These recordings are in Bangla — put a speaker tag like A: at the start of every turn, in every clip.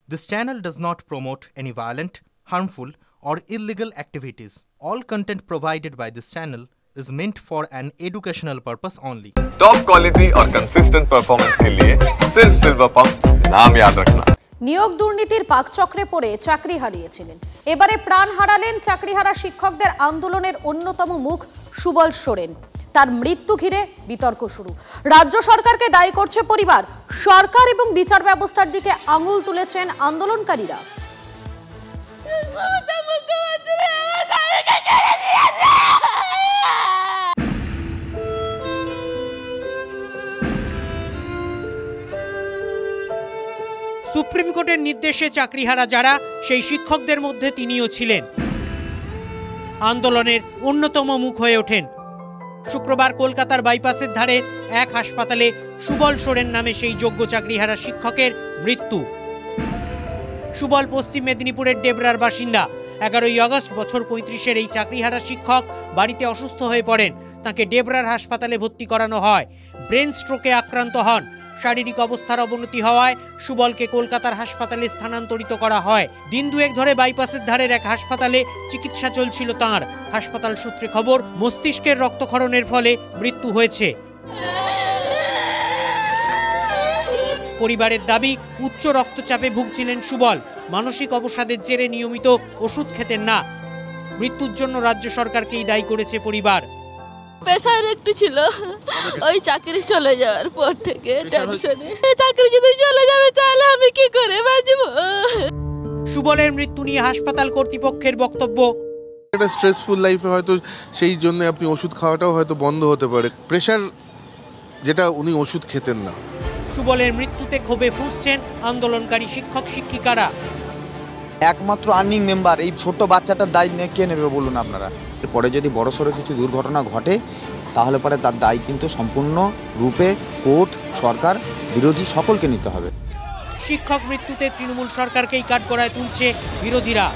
A: This channel does not promote any violent, harmful, or illegal activities. All content provided by this channel is meant for an educational purpose only.
B: Top quality और कंसिस्टेंट परफॉर्मेंस के लिए सिर्फ सिल्वर पंप नाम याद रखना।
C: নিয়োগ দুর্নীতির পাকচক্রে পড়ে চাকরি হারিয়েছিলেন। এবারে প্রাণ হারালেন চাকরিহারা শিক্ষকদের আন্দোলনের অন্যতম মুখ সুবল সোরেন। তার মৃত্যু ঘিরে বিতর্ক শুরু। রাজ্য সরকারকে দায়ী করছে পরিবার। সরকার এবং বিচার ব্যবস্থার দিকে আঙুল তুলেছেন আন্দোলনকারীরা।
D: সুপ্রিম কোর্টের নির্দেশে চাকরিহারা যারা সেই শিক্ষকদের মধ্যে তিনিও ছিলেন। আন্দোলনের অন্যতম মুখ হয়ে ওঠেন। শুক্রবার কলকাতার বাইপাসের ধারে এক হাসপাতালে সুবল সোরেন নামে সেই যোগ্য চাকরিহারা শিক্ষকের মৃত্যু। সুবল পশ্চিম মেদিনীপুরের ডেবরার বাসিন্দা। 11ই আগস্ট বছর 35-এর এই চাকরিহারা শিক্ষক বাড়িতে অসুস্থ হয়ে পড়েন। তাকে ডেবরার হাসপাতালে ভর্তি করানো হয়। ব্রেন স্ট্রোকে আক্রান্ত হন। শারীরিক অবস্থার অবনতি হওয়ায় সুবলকে কলকাতার হাসপাতালে স্থানান্তরিত করা হয়। দিন দুয়েক ধরে বাইপাসের ধারের এক হাসপাতালে চিকিৎসা চলছিল তাঁর। হাসপাতাল সূত্রে খবর, মস্তিষ্কের রক্তক্ষরণের ফলে মৃত্যু হয়েছে। পরিবারের দাবি, উচ্চ রক্তচাপে ভুগছিলেন সুবল। মানসিক অবসাদের জেরে নিয়মিত ওষুধ খেতেন না। মৃত্যুর জন্য রাজ্য সরকারকেই দায়ী করেছে পরিবার।
E: পেশার একটু ছিল, ওই চাকরি চলে যাওয়ার পর থেকে টেনশনে। চাকরি যদি চলে যাবে তাহলে আমি কি করে বাঁচব?
D: সুবলের মৃত্যু নিয়ে হাসপাতাল কর্তৃপক্ষের বক্তব্য,
F: একটা স্ট্রেসফুল লাইফে হয়তো সেই জন্য আপনি ওষুধ খাওয়াটাও হয়তো বন্ধ হতে পারে। প্রেশার যেটা উনি ওষুধ খেতেন না।
D: সুবলের মৃত্যুতে ক্ষোভে ফুঁসছেন আন্দোলনকারী শিক্ষক শিক্ষিকারা।
G: একমাত্র আর্নিং মেম্বার এই ছোট্ট বাচ্চাটার দায় নিয়ে কে নেবে বলুন আপনারা? এরপরে যদি বড়সড় কিছু দুর্ঘটনা ঘটে তাহলে পরে তার দায় কিন্তু সম্পূর্ণ রূপে কোর্ট, সরকার, বিরোধী সকলকে নিতে হবে।
D: শিক্ষক মৃত্যুতে তৃণমূল সরকারকেই কাঠগড়ায় তুলছে বিরোধীরা।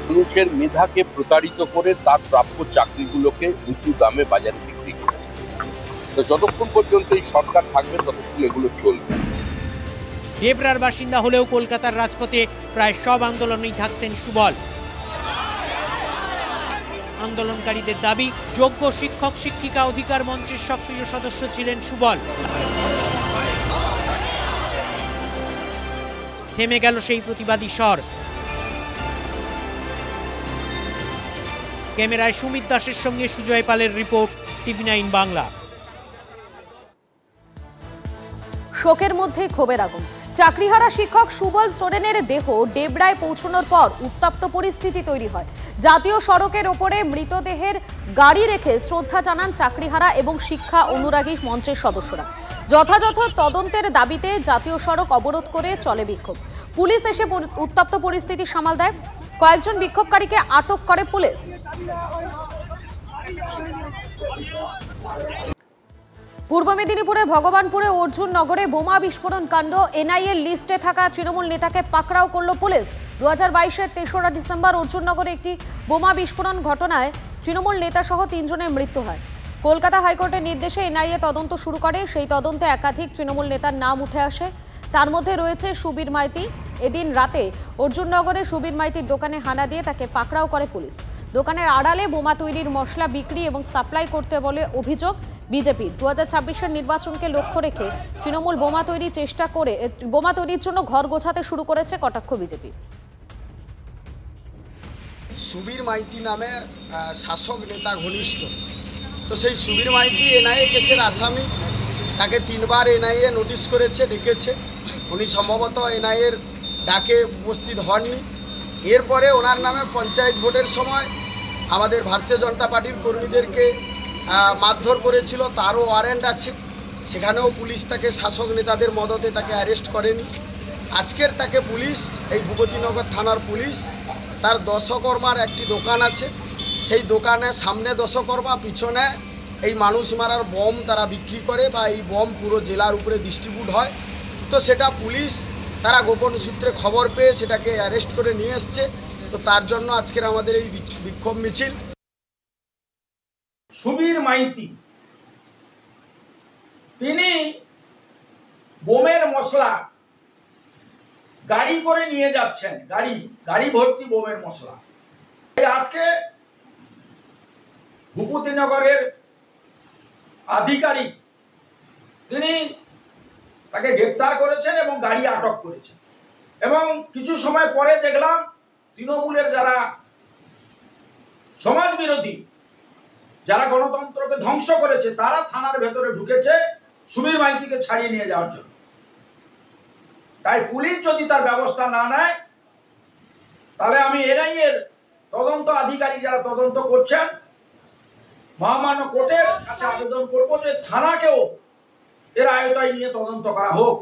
H: মানুষের মেধাকে প্রতারিত করে তার প্রাপ্য চাকরিগুলোকে উঁচু দামে বাজারে বিক্রি করে। তো যতক্ষণ পর্যন্ত এই সরকার থাকবে ততক্ষণ এগুলো চলবে।
D: ডেবরার বাসিন্দা হলেও কলকাতার রাজপথে প্রায় সব আন্দোলনেই থাকতেন সুবল। আন্দোলনকারীদের দাবি, যোগ্য শিক্ষক শিক্ষিকা অধিকার মঞ্চের সক্রিয় সদস্য ছিলেন সুবল। থেমে গেল সেই প্রতিবাদী স্বর। ক্যামেরায় সুমিত দাসের সঙ্গে সুজয় পালের রিপোর্ট, TV9 বাংলা।
C: শোকের মধ্যে ক্ষোভের আগুন। চাকরিহারা শিক্ষক সুবল সোরেনের দেহ ডেবরায় পৌঁছানোর পর উত্তপ্ত পরিস্থিতি তৈরি হয়। জাতীয় সড়কের ওপরে মৃতদেহের গাড়ি রেখে শ্রদ্ধা জানান চাকরিহারা এবং শিক্ষা অনুরাগী মঞ্চের সদস্যরা। যথাযথ তদন্তের দাবিতে জাতীয় সড়ক অবরোধ করে চলে বিক্ষোভ। পুলিশ এসে উত্তপ্ত পরিস্থিতি সামাল দেয়। কয়েকজন বিক্ষোভকারীকে আটক করে পুলিশ। পূর্ব মেদিনীপুরের ভগবানপুরে অর্জুন নগরে বোমা বিস্ফোরণ কাণ্ড। এনআইএ লিস্টে থাকা তৃণমূল নেতাকে পাকড়াও করল পুলিশ। 2022-এর 3রা ডিসেম্বর অর্জুন নগরে একটি বোমা বিস্ফোরণ ঘটনায় তৃণমূল নেতা সহ 3 জনের মৃত্যু হয়। কলকাতা হাইকোর্টের নির্দেশে এনআইএ তদন্ত শুরু করে। সেই তদন্তে একাধিক তৃণমূল নেতার নাম উঠে আসে। তার মধ্যে রয়েছে সুবীর মাইতি। এদিন রাতে অর্জুননগরে সুবীর মাইতির দোকানে হানা দিয়ে তাকে পাকড়াও করে পুলিশ। দোকানের আড়ালে বোমা তৈরির মশলা বিক্রি এবং সাপ্লাই করতে বলে অভিযোগ বিজেপির। 2026-এর নির্বাচনকে লক্ষ্য রেখে তৃণমূল বোমা তৈরির জন্য ঘর গোছাতে শুরু করেছে কটাক্ষ বিজেপির।
I: সুবীর মাইতি নামে শাসক নেতা ঘনিষ্ঠ, তো সেই সুবীর মাইতি এনআইএ কেসের আসামি। তাকে 3বার এনআইএ নোটিশ করেছে, ডেকেছে। উনি সম্ভবত এনআইএর ডাকে উপস্থিত হননি। এরপরে ওনার নামে পঞ্চায়েত ভোটের সময় আমাদের ভারতীয় জনতা পার্টির কর্মীদেরকে মারধর করেছিল, তারও ওয়ারেন্ট আছে। সেখানেও পুলিশ তাকে শাসক নেতাদের মদতে তাকে অ্যারেস্ট করেনি। আজকের তাকে পুলিশ, এই ভূপতিনগর থানার পুলিশ, তার দশকর্মার একটি দোকান আছে, সেই দোকানের সামনে দশকর্মা, পিছনে এই মানুষ মারার বম তারা বিক্রি করে বা এই বম পুরো জেলার উপরে ডিস্ট্রিবিউট হয়। তো সেটা পুলিশ তারা গোপন সূত্রে খবর পেয়ে সেটাকে অ্যারেস্ট করে নিয়ে এসছে। তো তার জন্য আজকের আমাদের এই বিক্ষোভ মিছিল।
J: সুবীর মাইতি তিনি বোমের মশলা গাড়ি করে নিয়ে যাচ্ছেন, গাড়ি ভর্তি বোমের মশলা। আজকে ভূপতিনগরের আধিকারিক তিনি তাকে গ্রেপ্তার করেছেন এবং গাড়ি আটক করেছেন, এবং কিছু সময় পরে দেখলাম তৃণমূলের যারা সমাজ বিরোধী, যারা গণতন্ত্রকে ধ্বংস করেছে, তারা থানার ভেতরে ঢুকেছে সুবীর মাইতিকে ছাড়িয়ে নিয়ে যাওয়ার জন্য। তাই পুলিশ যদি তার ব্যবস্থা না নেয়, তাহলে আমি এনআইএর তদন্ত আধিকারিক যারা তদন্ত করছেন মহামান্য কোর্টের কাছে আবেদন করব যে থানাকেও এর আয়তায় নিয়ে তদন্ত করা হোক।